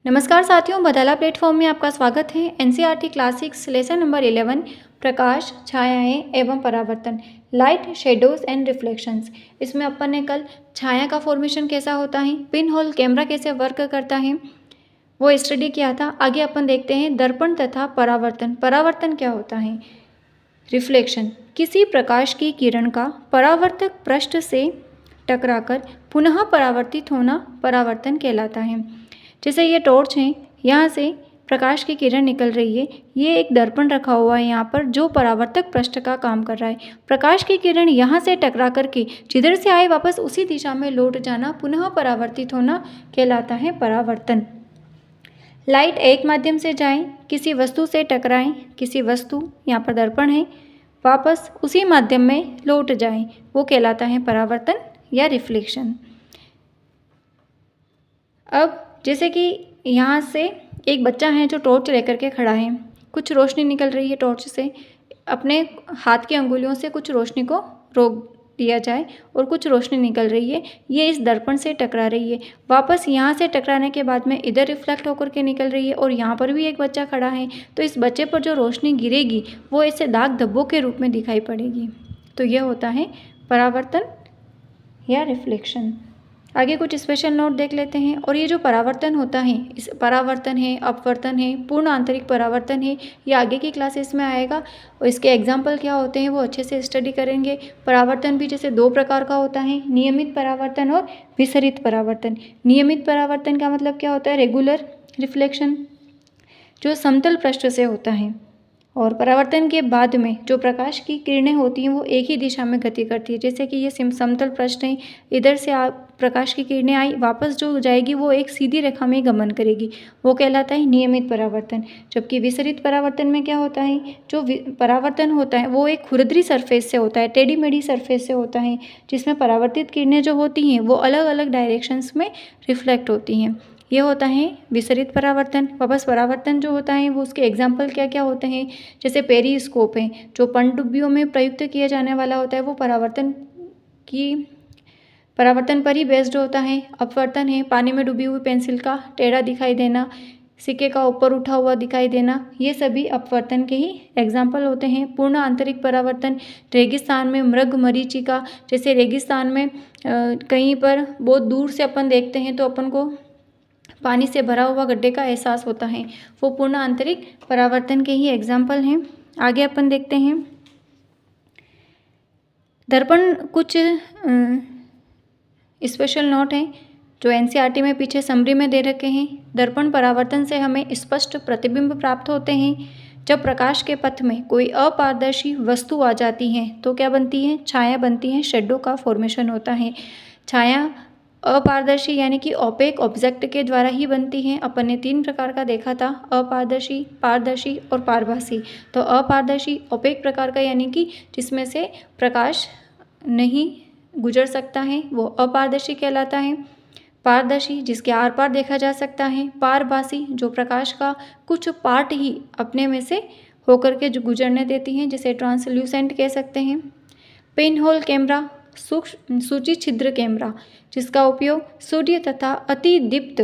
नमस्कार साथियों, बदाला प्लेटफॉर्म में आपका स्वागत है। एनसीईआरटी क्लास 6 लेसन नंबर 11 प्रकाश, छायाएं एवं परावर्तन, लाइट, शेडोज एंड रिफ्लेक्शंस। इसमें अपन ने कल छाया का फॉर्मेशन कैसा होता है, पिन होल कैमरा कैसे वर्क करता है, वो स्टडी किया था। आगे अपन देखते हैं दर्पण तथा परावर्तन। परावर्तन क्या होता है? रिफ्लेक्शन, किसी प्रकाश की किरण का परावर्तक पृष्ठ से टकराकर पुनः परावर्तित होना परावर्तन कहलाता है। जैसे ये टॉर्च है, यहाँ से प्रकाश की किरण निकल रही है, ये एक दर्पण रखा हुआ है यहाँ पर जो परावर्तक पृष्ठ का काम कर रहा है। प्रकाश की किरण यहाँ से टकरा करके जिधर से आए वापस उसी दिशा में लौट जाना पुनः परावर्तित होना कहलाता है परावर्तन। लाइट एक माध्यम से जाए, किसी वस्तु से टकराएं, किसी वस्तु यहाँ पर दर्पण है, वापस उसी माध्यम में लौट जाए, वो कहलाता है परावर्तन या रिफ्लेक्शन। अब जैसे कि यहाँ से एक बच्चा है जो टॉर्च लेकर के खड़ा है, कुछ रोशनी निकल रही है टॉर्च से, अपने हाथ की अंगुलियों से कुछ रोशनी को रोक दिया जाए और कुछ रोशनी निकल रही है, ये इस दर्पण से टकरा रही है, वापस यहाँ से टकराने के बाद में इधर रिफ्लेक्ट होकर के निकल रही है और यहाँ पर भी एक बच्चा खड़ा है, तो इस बच्चे पर जो रोशनी गिरेगी वो ऐसे दाग धब्बों के रूप में दिखाई पड़ेगी। तो यह होता है परावर्तन या रिफ्लेक्शन। आगे कुछ स्पेशल नोट देख लेते हैं। और ये जो परावर्तन होता है, इस परावर्तन है, अपवर्तन है, पूर्ण आंतरिक परावर्तन है, ये आगे की क्लासेस में आएगा और इसके एग्जाम्पल क्या होते हैं वो अच्छे से स्टडी करेंगे। परावर्तन भी जैसे दो प्रकार का होता है, नियमित परावर्तन और विसरित परावर्तन। नियमित परावर्तन का मतलब क्या होता है? रेगुलर रिफ्लेक्शन, जो समतल पृष्ठ से होता है। और परावर्तन के बाद में जो प्रकाश की किरणें होती हैं वो एक ही दिशा में गति करती है। जैसे कि ये समतल पृष्ठ है, इधर से प्रकाश की किरणें आई, वापस जो जाएगी वो एक सीधी रेखा में गमन करेगी, वो कहलाता है नियमित परावर्तन। जबकि विसरित परावर्तन में क्या होता है? जो परावर्तन होता है वो एक खुरदरी सरफेस से होता है, टेढ़ी मेढ़ी सरफेस से होता है, जिसमें परावर्तित किरणें जो होती हैं वो अलग अलग डायरेक्शंस में रिफ्लेक्ट होती हैं। ये होता है विसरित परावर्तन। वापस परावर्तन जो होता है वो उसके एग्जाम्पल क्या क्या होते हैं? जैसे पेरिस्कोप है, जो पनडुब्बियों में प्रयुक्त किया जाने वाला होता है, वो परावर्तन पर ही बेस्ड होता है। अपवर्तन है, पानी में डूबी हुई पेंसिल का टेढ़ा दिखाई देना, सिक्के का ऊपर उठा हुआ दिखाई देना, ये सभी अपवर्तन के ही एग्जाम्पल होते हैं। पूर्ण आंतरिक परावर्तन, रेगिस्तान में मृग मरीचिका, जैसे रेगिस्तान में कहीं पर बहुत दूर से अपन देखते हैं तो अपन को पानी से भरा हुआ गड्ढे का एहसास होता है, वो पूर्ण आंतरिक परावर्तन के ही एग्जाम्पल हैं। आगे अपन देखते हैं दर्पण। कुछ स्पेशल नोट हैं जो एनसीईआरटी में पीछे समरी में दे रखे हैं। दर्पण परावर्तन से हमें स्पष्ट प्रतिबिंब प्राप्त होते हैं। जब प्रकाश के पथ में कोई अपारदर्शी वस्तु आ जाती है तो क्या बनती है? छाया बनती है, शेडो का फॉर्मेशन होता है। छाया अपारदर्शी यानी कि ओपेक ऑब्जेक्ट के द्वारा ही बनती है। अपन ने 3 प्रकार का देखा था, अपारदर्शी, पारदर्शी और पारभासी। तो अपारदर्शी ओपेक प्रकार का यानी कि जिसमें से प्रकाश नहीं गुजर सकता है, वो अपारदर्शी कहलाता है। पारदर्शी, जिसके आर पार देखा जा सकता है। पारभासी, जो प्रकाश का कुछ पार्ट ही अपने में से होकर के जो गुजरने देती हैं, जिसे ट्रांसल्यूसेंट कह सकते हैं। पिन होल कैमरा, सूक्ष्म सूची छिद्र कैमरा, जिसका उपयोग सूर्य तथा अति दीप्त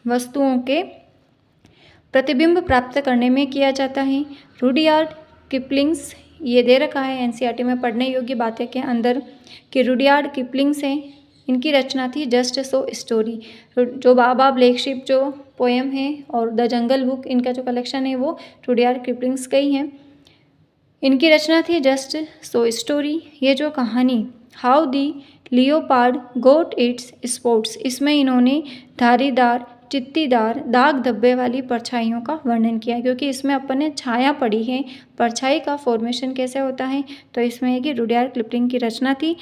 वस्तुओं के प्रतिबिंब प्राप्त करने में किया जाता है। रुडयार्ड किपलिंग्स, ये दे रखा है एनसीईआरटी में पढ़ने योग्य बातें के अंदर कि रुडयार्ड किपलिंग्स हैं, इनकी रचना थी जस्ट सो स्टोरी। जो बाबा ब्लैक शिप जो पोएम है और द जंगल बुक, इनका जो कलेक्शन है वो रुडयार्ड किपलिंग्स का ही है। इनकी रचना थी जस्ट सो स्टोरी। ये जो कहानी how the leopard got its spots, इसमें इन्होंने धारीदार, चित्तीदार, दाग धब्बे वाली परछाइयों का वर्णन किया, क्योंकि इसमें अपन ने छाया पढ़ी है, परछाई का फॉर्मेशन कैसे होता है। तो इसमें है कि रुडयार्ड किपलिंग की रचना थी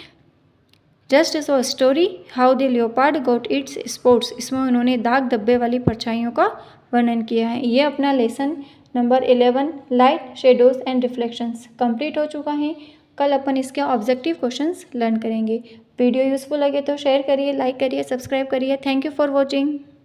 just so story how the leopard got its spots, इसमें उन्होंने दाग धब्बे वाली परछाइयों का वर्णन किया है। ये अपना lesson number 11 light, shadows and reflections complete हो चुका है। कल अपन इसके ऑब्जेक्टिव क्वेश्चंस लर्न करेंगे। वीडियो यूजफुल लगे तो शेयर करिए, लाइक करिए, सब्सक्राइब करिए। Thank you for watching.